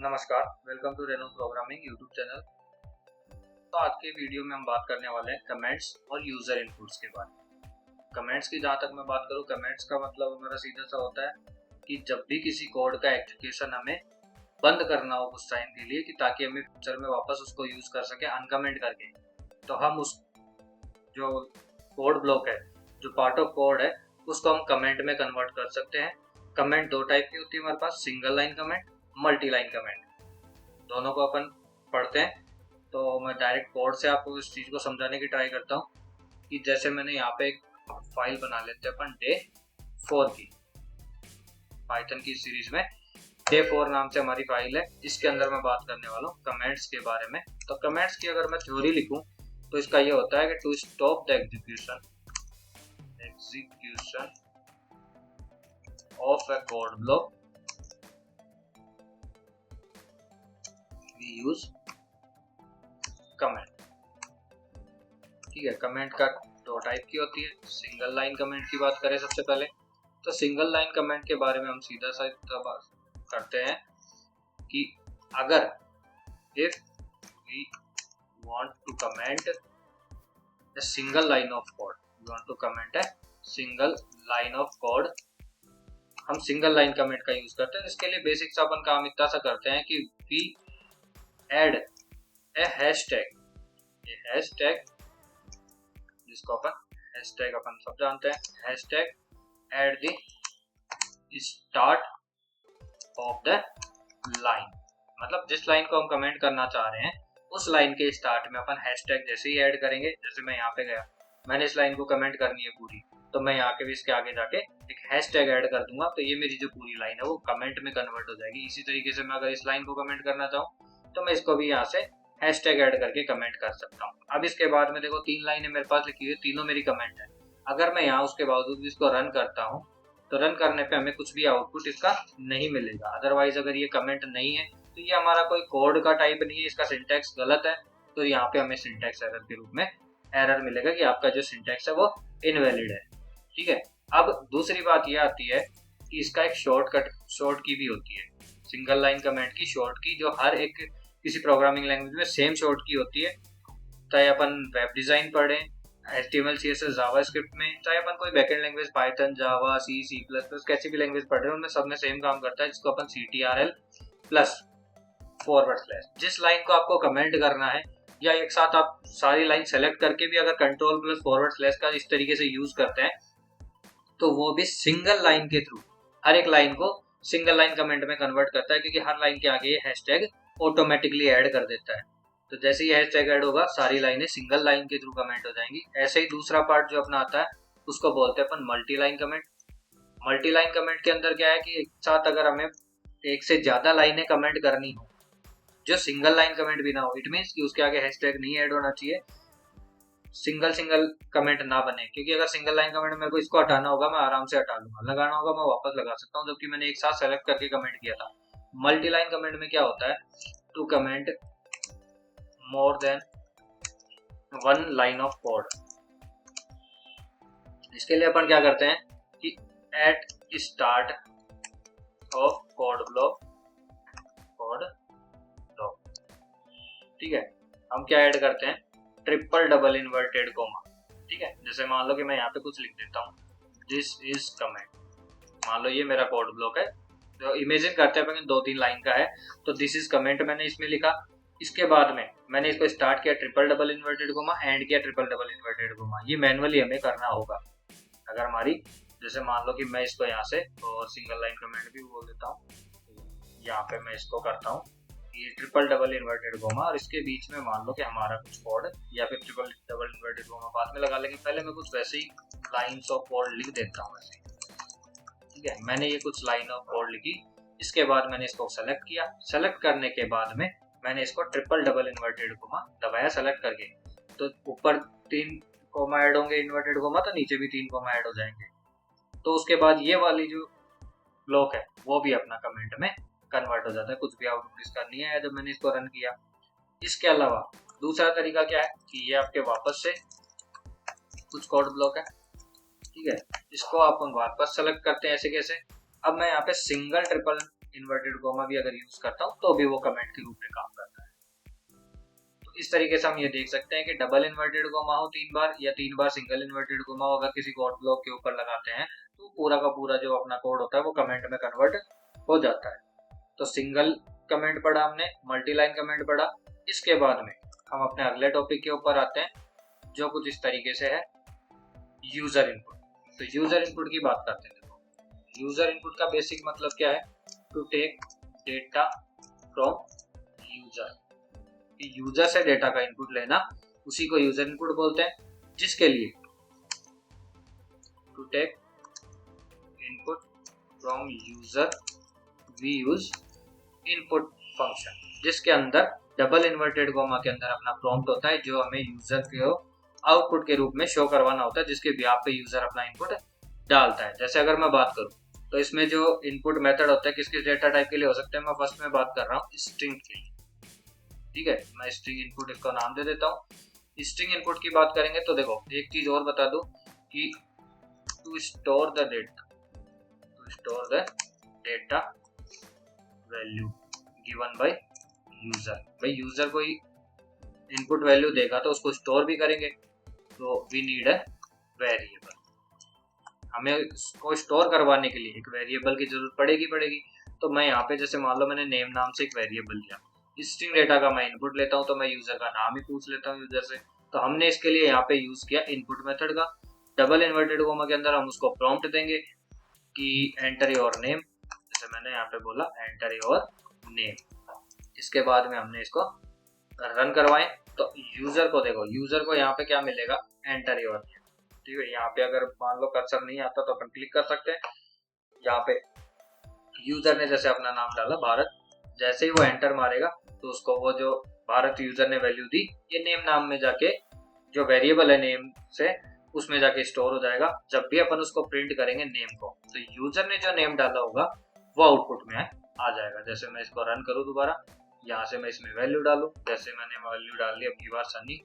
नमस्कार, welcome to Reno programming YouTube channel. तो आज के वीडियो में हम बात करने वाले हैं कमेंट्स और यूजर इनपुट्स के बारे में। कमेंट्स की जहाँ तक मैं बात करूँ, कमेंट्स का मतलब हमारा सीधा सा होता है कि जब भी किसी कोड का एग्जीक्यूशन हमें बंद करना हो कुछ टाइम के लिए, कि ताकि हमें फ्यूचर में वापस उसको यूज कर सके अनकमेंट करके, तो हम उस जो कोड ब्लॉक है, जो पार्ट ऑफ कोड है, उसको हम कमेंट में कन्वर्ट कर सकते हैं। कमेंट दो टाइप की होती है हमारे पास, single line comment, multi line comment. दोनों को अपन पढ़ते हैं। तो मैं डायरेक्ट कोड से आपको इस चीज़ को समझाने की ट्राई करता हूँ कि जैसे मैंने यहाँ पे एक फाइल बना लेते हैं अपन डे 4 की, पाइथन की सीरीज में डे 4 नाम से हमारी फाइल है। इसके अंदर मैं बात करने वाला हूँ कमेंट्स के बारे में। तो कमेंट्स की अगर मैं थ्योरी लिखूँ तो इसका ये होता है कि to stop the execution of a code block we use comment. ठीक है, कमेंट का दो टाइप की होती है। सिंगल लाइन कमेंट की बात करें सबसे पहले, तो सिंगल लाइन कमेंट के बारे में हम सीधा सा बात करते हैं कि अगर if we want to comment a single line of code, we want to comment a single line of code, हम सिंगल लाइन कमेंट का यूज करते हैं। इसके लिए बेसिक सा अपन काम इतना सा करते हैं कि वी एड ए हैशटैग, ये हैशटैग जिसको अपन हैशटैग अपन सब जानते हैं, hashtag at the start of the line. मतलब जिस लाइन को हम कमेंट करना चाह रहे हैं उस लाइन के स्टार्ट में अपन हैशटैग जैसे ही ऐड करेंगे, जैसे मैं यहाँ पे गया, मैंने इस लाइन को कमेंट करनी है पूरी, तो मैं यहाँ के भी इसके आगे जाके एक हैशटैग ऐड कर दूंगा, तो ये मेरी जो पूरी लाइन है वो कमेंट में कन्वर्ट हो जाएगी। इसी तरीके से मैं अगर इस लाइन को कमेंट करना चाहूँ तो मैं इसको भी यहाँ से हैशटैग ऐड करके कमेंट कर सकता हूँ। अब इसके बाद में देखो 3 लाइनें मेरे पास लिखी हुई है, तीनों मेरी कमेंट है। अगर मैं यहाँ उसके बावजूद भी इसको रन करता हूँ तो रन करने पे हमें कुछ भी आउटपुट इसका नहीं मिलेगा। अदरवाइज अगर ये कमेंट नहीं है तो ये हमारा कोई कोड का टाइप नहीं है, इसका सिंटैक्स गलत है, तो यहाँ पे हमें सिंटैक्स एरर के रूप में एरर मिलेगा कि आपका जो सिंटैक्स है वो इनवैलिड है। ठीक है, अब दूसरी बात ये आती है कि इसका एक शॉर्ट की भी होती है। सिंगल लाइन कमेंट की शॉर्ट की, जो हर एक किसी प्रोग्रामिंग लैंग्वेज में सेम शॉर्ट की होती है, चाहे अपन वेब डिजाइन पढ़ें HTML CSS जावास्क्रिप्ट में, चाहे अपन कोई backend language Python Java C++ कैसी भी लैंग्वेज पढ़ रहे हैं, उनमें सब में सेम काम करता है, जिसको अपन CTRL प्लस फॉरवर्ड स्लैश। जिस लाइन को आपको कमेंट करना है, या एक साथ आप सारी लाइन सेलेक्ट करके भी अगर कंट्रोल प्लस फॉरवर्ड स्लैश का इस तरीके से यूज करते हैं, तो वो भी सिंगल लाइन के थ्रू हर एक लाइन को सिंगल लाइन कमेंट में कन्वर्ट करता है, क्योंकि हर लाइन के आगे ये हैशटैग ऑटोमेटिकली ऐड कर देता है। तो जैसे ही हैशटैग ऐड होगा सारी लाइनें सिंगल लाइन के थ्रू कमेंट हो जाएंगी। ऐसे ही दूसरा पार्ट जो अपना आता है उसको बोलते हैं अपन multi line comment. Multi line comment के अंदर क्या है कि एक साथ अगर हमें एक से ज्यादा लाइनें कमेंट करनी हो, जो सिंगल लाइन कमेंट भी ना हो, इट मीन्स कि उसके आगे हैशटैग नहीं ऐड होना चाहिए, सिंगल कमेंट ना बने। क्योंकि अगर सिंगल लाइन कमेंट मेरे को इसको हटाना होगा मैं आराम से हटा लूंगा, लगाना होगा मैं वापस लगा सकता हूँ, जबकि मैंने एक साथ सेलेक्ट करके कमेंट किया था। मल्टी लाइन कमेंट में क्या होता है, to comment more than one line of code. इसके लिए अपन क्या करते हैं कि at start of code block, ठीक है, हम क्या ऐड करते हैं, ट्रिपल डबल इन्वर्टेड कोमा। ठीक है, जैसे मान लो कि मैं यहाँ पे कुछ लिख देता हूँ, दिस इज कमेंट। मान लो ये मेरा कोड ब्लॉक है, तो इमेजिन करते हैं 2-3 लाइन का है, तो दिस इज कमेंट मैंने इसमें लिखा। इसके बाद में मैंने इसको स्टार्ट किया triple double inverted coma, and किया ट्रिपल डबल इन्वर्टेड कोमा। ये मैनुअली हमें करना होगा। अगर हमारी, जैसे मान लो कि मैं इसको यहाँ से और सिंगल लाइन कमेंट भी बोल देता हूँ, यहाँ पे मैं इसको करता हूँ ये ट्रिपल डबल इन्वर्टेड कोमा, और इसके बीच में मान लो कि हमारा कुछ कोड, या फिर ट्रिपल डबल इन्वर्टेड कोमा बाद में लगा लेंगे, पहले मैं कुछ वैसे ही लाइंस ऑफ कोड लिख देता हूँ ऐसे। ठीक है, मैंने ये कुछ लाइन ऑफ कोड लिखी, इसके बाद मैंने इसको सेलेक्ट किया। सेलेक्ट करने के बाद में मैंने इसको ट्रिपल डबल इन्वर्टेड कोमा दबाया सेलेक्ट करके, तो ऊपर 3 कोमा ऐड होंगे इन्वर्टेड कोमा, तो नीचे भी 3 कोमा ऐड हो जाएंगे। तो उसके बाद ये वाली जो ब्लॉक है वो भी अपना कमेंट में कन्वर्ट हो जाता है, कुछ भी आउटपुट इसका नहीं आया जब मैंने इसको रन किया। इसके अलावा दूसरा तरीका क्या है कि ये आपके वापस से कुछ कोड ब्लॉक है, ठीक है, इसको आप वापस सेलेक्ट करते हैं ऐसे कैसे। अब मैं यहाँ पे सिंगल ट्रिपल इन्वर्टेड कोमा भी अगर यूज करता हूँ तो भी वो कमेंट के रूप में काम करता है। तो इस तरीके से हम ये देख सकते हैं कि डबल इन्वर्टेड कोमा हो 3 बार या 3 बार सिंगल इन्वर्टेड कोमा हो, अगर किसी कोड ब्लॉक के ऊपर लगाते हैं तो पूरा का पूरा जो अपना कोड होता है वो कमेंट में कन्वर्ट हो जाता है। तो सिंगल कमेंट पढ़ा हमने, मल्टी लाइन कमेंट पढ़ा। इसके बाद में हम अपने अगले टॉपिक के ऊपर आते हैं जो कुछ इस तरीके से है, यूजर इनपुट। तो यूजर इनपुट की बात करते हैं। यूजर इनपुट का बेसिक मतलब क्या है? To take data from user. User से डेटा का इनपुट लेना, उसी को यूजर इनपुट बोलते हैं। जिसके लिए to take input from user we use input function, जिसके अंदर डबल इन्वर्टेड कोमा के अंदर अपना प्रॉम्प्ट होता है जो हमें यूजर को आउटपुट के रूप में शो करवाना होता है, जिसके बिहाफ पे यूजर अपना इनपुट डालता है। जैसे अगर मैं बात करूं तो इसमें जो इनपुट मेथड होता है किस किस डेटा टाइप के लिए हो सकते हैं, मैं फर्स्ट में बात कर रहा हूँ स्ट्रिंग के लिए। ठीक है, मैं स्ट्रिंग इनपुट इसका नाम दे देता हूँ। स्ट्रिंग इनपुट की बात करेंगे तो देखो एक चीज और बता दूं कि to store the data value given by user. भाई यूजर कोई इनपुट वैल्यू देगा तो उसको स्टोर भी करेंगे, तो वी नीड अ वेरिएबल। हमें उसको स्टोर करवाने के लिए एक वेरिएबल की जरूरत पड़ेगी। तो मैं यहाँ पे जैसे मान लो मैंने नेम नाम से एक वेरिएबल लिया, स्ट्रिंग डेटा का मैं इनपुट लेता हूँ तो मैं यूजर का नाम ही पूछ लेता हूँ यूजर से। तो हमने इसके लिए यहाँ पे यूज किया इनपुट मेथड का। डबल इन्वर्टेड कोमा के अंदर हम उसको प्रॉम्प्ट देंगे कि एंटर योर नेम, जैसे मैंने यहाँ पे बोला एंटर योर नेम। इसके बाद में हमने इसको रन करवाएं तो यूजर को देखो, यूजर को यहाँ पे क्या मिलेगा, एंटर योर नेम। ठीक है, यहाँ पे अगर मान लो कर्सर नहीं आता तो अपन क्लिक कर सकते हैं। यहाँ पे यूजर ने जैसे अपना नाम डाला भारत, जैसे ही वो एंटर मारेगा तो उसको वो जो भारत यूजर ने वैल्यू दी ये नेम नाम में जाके जो वेरिएबल है नेम से उसमें जाके स्टोर हो जाएगा। जब भी अपन उसको प्रिंट करेंगे नेम को तो यूजर ने जो नेम डाला होगा वो आउटपुट में आ जाएगा। जैसे मैं इसको रन करूँ दोबारा, यहाँ से मैं इसमें वैल्यू डालूं, जैसे मैंने वैल्यू डाल ली अब की बार सनी,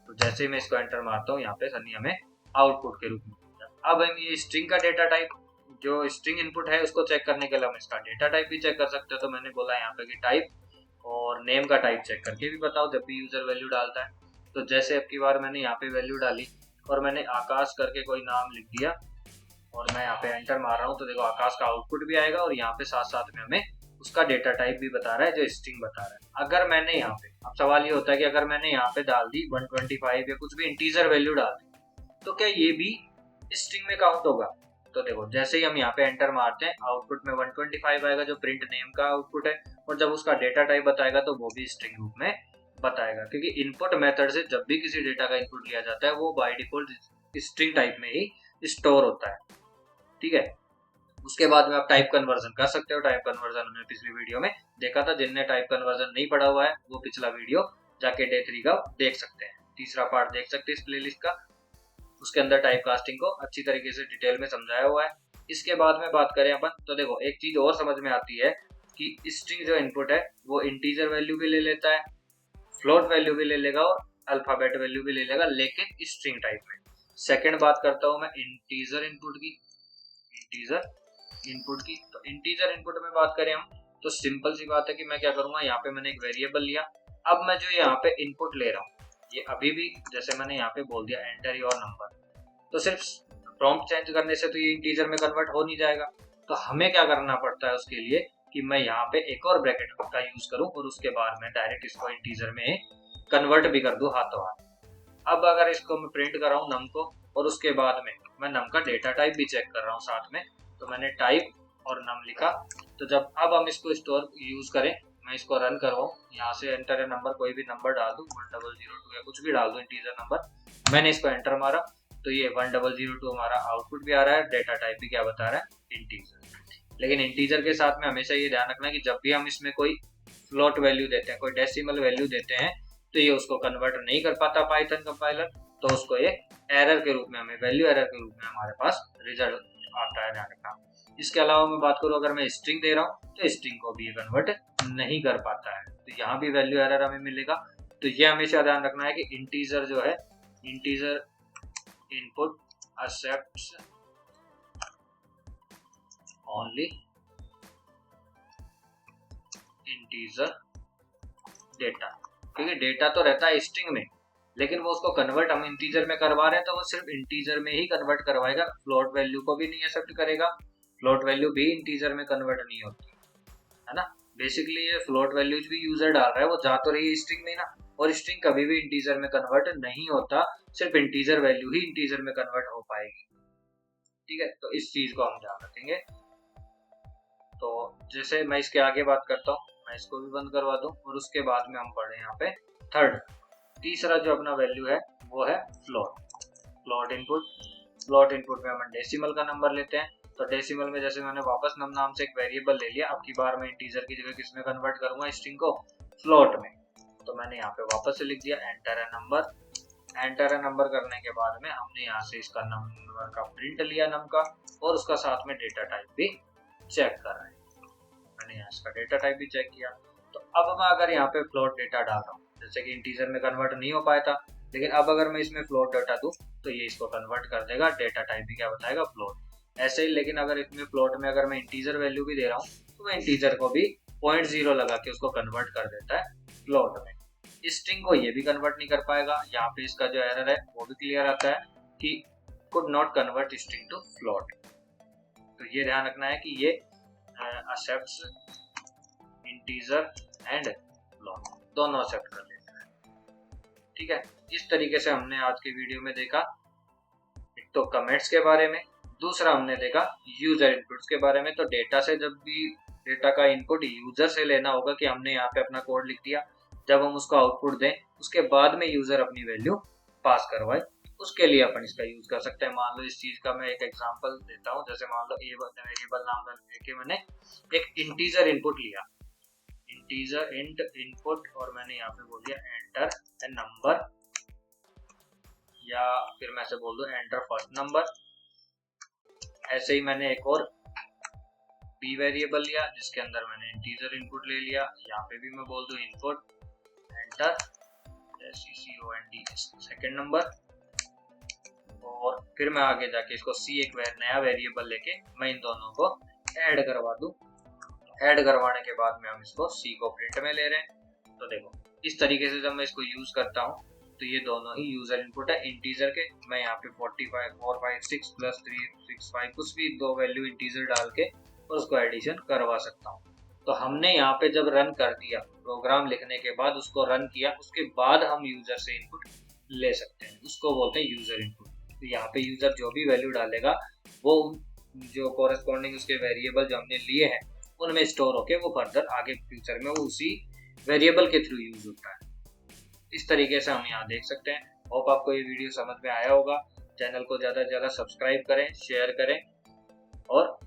तो जैसे ही मैं इसको एंटर मारता हूँ यहाँ पे सनी हमें आउटपुट के रूप में। अब हम ये स्ट्रिंग का डेटा टाइप जो स्ट्रिंग इनपुट है उसको चेक करने के लिए हम इसका डेटा टाइप भी चेक कर सकते हैं। तो मैंने बोला यहाँ पे कि टाइप और नेम का टाइप चेक करके भी बताओ जब भी यूजर वैल्यू डालता है। तो जैसे अब की बार मैंने यहाँ पे वैल्यू डाली और मैंने आकाश करके कोई नाम लिख दिया और मैं यहाँ पे एंटर मार रहा हूँ तो देखो आकाश का आउटपुट भी आएगा और यहाँ पे साथ साथ में हमें उसका डेटा टाइप भी बता रहा है जो स्ट्रिंग बता रहा है। अगर मैंने यहाँ पे, अब सवाल ये होता है कि अगर मैंने यहाँ पे डाल दी 125 या कुछ भी इंटीजर वैल्यू डाल दी तो क्या ये भी स्ट्रिंग में काउंट होगा? तो देखो जैसे ही हम यहाँ पे एंटर मारते हैं आउटपुट में 125 आएगा जो प्रिंट नेम का आउटपुट है, और जब उसका डेटा टाइप बताएगा तो वो भी स्ट्रिंग रूप में बताएगा, क्योंकि इनपुट मेथड से जब भी किसी डेटा का इनपुट लिया जाता है वो बाय डिफॉल्ट स्ट्रिंग टाइप में ही स्टोर होता है। ठीक है, उसके बाद में आप टाइप कन्वर्जन कर सकते हो। टाइप कन्वर्जन हमने पिछली वीडियो में देखा था, जिनने टाइप कन्वर्जन नहीं पढ़ा हुआ है वो पिछला वीडियो जाके डे 3 का देख सकते हैं, तीसरा पार्ट देख सकते हैं इस प्लेलिस्ट का। उसके अंदर टाइप कास्टिंग को अच्छी तरीके से डिटेल में समझाया हुआ है। इसके बाद में बात करें अपन तो देखो एक चीज और समझ में आती है कि स्ट्रिंग जो इनपुट है वो इंटीजर वैल्यू भी ले लेता है, फ्लोट वैल्यू भी ले लेगा और अल्फाबेट वैल्यू भी ले लेगा, लेकिन स्ट्रिंग टाइप में। सेकंड बात करता हूं मैं इंटीजर इनपुट की। तो इंटीजर इनपुट में बात करें हम तो सिंपल सी बात है कि मैं क्या करूंगा, यहाँ पे मैंने एक वेरिएबल लिया। अब मैं जो यहाँ पे इनपुट ले रहा हूँ ये अभी भी जैसे मैंने यहाँ पे बोल दिया एंटर योर नंबर, तो सिर्फ प्रॉम्प्ट चेंज करने से तो ये इंटीजर में कन्वर्ट हो नहीं जाएगा। तो हमें क्या करना पड़ता है उसके लिए कि मैं यहाँ पे एक और ब्रैकेट का यूज करूँ और उसके बाद में डायरेक्ट इसको इंटीजर में कन्वर्ट भी कर दूं हाथों हाथ। अब अगर इसको मैं प्रिंट कर रहा हूँ नम को और उसके बाद में मैं नम का डेटा टाइप भी चेक कर रहा हूँ साथ में, तो मैंने टाइप और नम लिखा। तो जब अब हम इसको स्टोर यूज करें, मैं इसको रन करवाऊँ, यहाँ से एंटर नंबर कोई भी नंबर डाल दूँ 1002 या कुछ भी डाल दूँ इंटीजर नंबर, मैंने इसको एंटर मारा तो ये 1002 हमारा आउटपुट भी आ रहा है, डेटा टाइप भी क्या बता रहा है इंटीजर। लेकिन इंटीजर के साथ में हमेशा ये ध्यान रखना है कि जब भी हम इसमें कोई फ्लोट वैल्यू देते हैं, कोई डेसिमल वैल्यू देते हैं तो ये उसको कन्वर्ट नहीं कर पाता पाइथन कंपाइलर, तो उसको ये एरर के रूप में हमें वैल्यू एरर के रूप में हमारे पास रिजल्ट आता है, ध्यान रखना। इसके अलावा मैं बात करूँ अगर मैं स्ट्रिंग दे रहा हूँ तो स्ट्रिंग को भी कन्वर्ट नहीं कर पाता है, तो यहाँ भी वैल्यू एरर हमें मिलेगा। तो ये हमेशा ध्यान रखना है कि इंटीजर जो है, integer input accepts only integer data, क्योंकि डेटा तो रहता है स्ट्रिंग में, लेकिन वो उसको कन्वर्ट हम इंटीजर में करवा रहे हैं तो वो सिर्फ इंटीजर में ही कन्वर्ट करवाएगा, फ्लोट वैल्यू को भी नहीं एक्सेप्ट करेगा। फ्लोट वैल्यू भी इंटीजर में कन्वर्ट नहीं होती है ना। बेसिकली ये फ्लोट वैल्यूज भी यूजर डाल रहा है, वो जा तो रही है स्ट्रिंग में ना, और स्ट्रिंग कभी भी इंटीजर में कन्वर्ट नहीं होता, सिर्फ इंटीजर वैल्यू ही इंटीजर में कन्वर्ट हो पाएगी। ठीक है, तो इस चीज को हम ध्यान रखेंगे। तो जैसे मैं इसके आगे बात करता हूँ, मैं इसको भी बंद करवा दूं और उसके बाद में हम पढ़े यहाँ पे थर्ड, तीसरा जो अपना वैल्यू है वो है float. Float input, float input में हम डेसिमल का नंबर लेते हैं। तो डेसिमल में जैसे मैंने वापस नम नाम से एक वेरिएबल ले लिया, अब की बार मैं इंटीजर की जगह किसमें कन्वर्ट करूंगा, स्ट्रिंग को, फ्लोट में। तो मैंने यहाँ पे वापस से लिख दिया enter a number. Enter a number करने के बाद में हमने यहाँ से इसका नंबर का प्रिंट लिया नम का, और उसका साथ में डेटा टाइप भी चेक कर रहे हैं। मैंने यहाँ इसका डेटा टाइप भी चेक किया। तो अब मैं अगर यहाँ पे फ्लोट डेटा डाल रहा हूँ, जैसे कि इंटीजर में कन्वर्ट नहीं हो पाया था, लेकिन अब अगर मैं इसमें फ्लोट डेटा दूं तो ये इसको कन्वर्ट कर देगा, डेटा टाइप भी क्या बताएगा, फ्लोट। ऐसे ही लेकिन अगर इसमें फ्लोट में अगर मैं इंटीजर वैल्यू भी दे रहा हूँ तो मैं इंटीजर को भी 0.0 लगा के उसको कन्वर्ट कर देता है फ्लोट में। स्ट्रिंग को ये भी कन्वर्ट नहीं कर पाएगा। यहाँ पे इसका जो एरर है वो भी क्लियर आता है कि could not convert string to float. तो ये ध्यान रखना है कि ये एक्सेप्ट्स इंटीजर एंड फ्लोट, दोनों एक्सेप्ट कर लेता है। ठीक है, इस तरीके से हमने आज के वीडियो में देखा, एक तो कमेंट्स के बारे में, दूसरा हमने देखा यूजर इनपुट्स के बारे में। तो डेटा से जब भी डेटा का इनपुट यूजर से लेना होगा, कि हमने यहाँ पे अपना कोड लिख दिया, जब हम उसको आउटपुट दें उसके बाद में यूजर अपनी वैल्यू पास करवाए, उसके लिए अपन इसका यूज कर सकते हैं। मान लो इस चीज का मैं एक एग्जांपल देता हूँ, जैसे मान लो वेरिएबल नाम लेके मैंने एक इंटीजर इनपुट लिया, इंटीजर इंट इनपुट, और मैंने यहाँ पे बोल दिया एंटर ए नंबर, या फिर मैं ऐसे बोल दूं एंटर फर्स्ट नंबर। ऐसे ही मैंने एक और बी वेरिएबल लिया जिसके अंदर मैंने इंटीजर इनपुट ले लिया, यहाँ पे भी मैं बोल दूं इनपुट एंटर सेकंड नंबर, और फिर मैं आगे जाके इसको सी एक नया वेरिएबल लेके मैं इन दोनों को ऐड करवा दूं। ऐड करवाने के बाद में हम इसको सी को प्रिंट में ले रहे हैं। तो देखो इस तरीके से जब मैं इसको यूज करता हूँ तो ये दोनों ही यूजर इनपुट है इंटीजर के। मैं यहाँ पे 45 456 प्लस 365 कुछ भी दो वैल्यू इंटीजर डाल के और उसको एडिशन करवा सकता हूँ। तो हमने यहाँ पे जब रन कर दिया, प्रोग्राम लिखने के बाद उसको रन किया, उसके बाद हम यूजर से इनपुट ले सकते हैं, उसको बोलते हैं यूजर इनपुट। तो यहाँ पे यूजर जो भी वैल्यू डालेगा वो जो कोरेस्पॉन्डिंग उसके वेरिएबल जो हमने लिए हैं उनमें स्टोर होके वो फर्दर आगे फ्यूचर में वो उसी वेरिएबल के थ्रू यूज होता है। इस तरीके से हम यहाँ देख सकते हैं। होप आपको ये वीडियो समझ में आया होगा। चैनल को ज़्यादा से ज़्यादा सब्सक्राइब करें, शेयर करें, और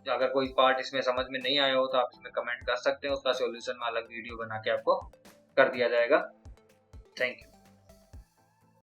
अगर कोई पार्ट इसमें समझ में नहीं आया हो तो आप इसमें कमेंट कर सकते हैं, उसका सॉल्यूशन में अलग वीडियो बना के आपको कर दिया जाएगा। Thank you.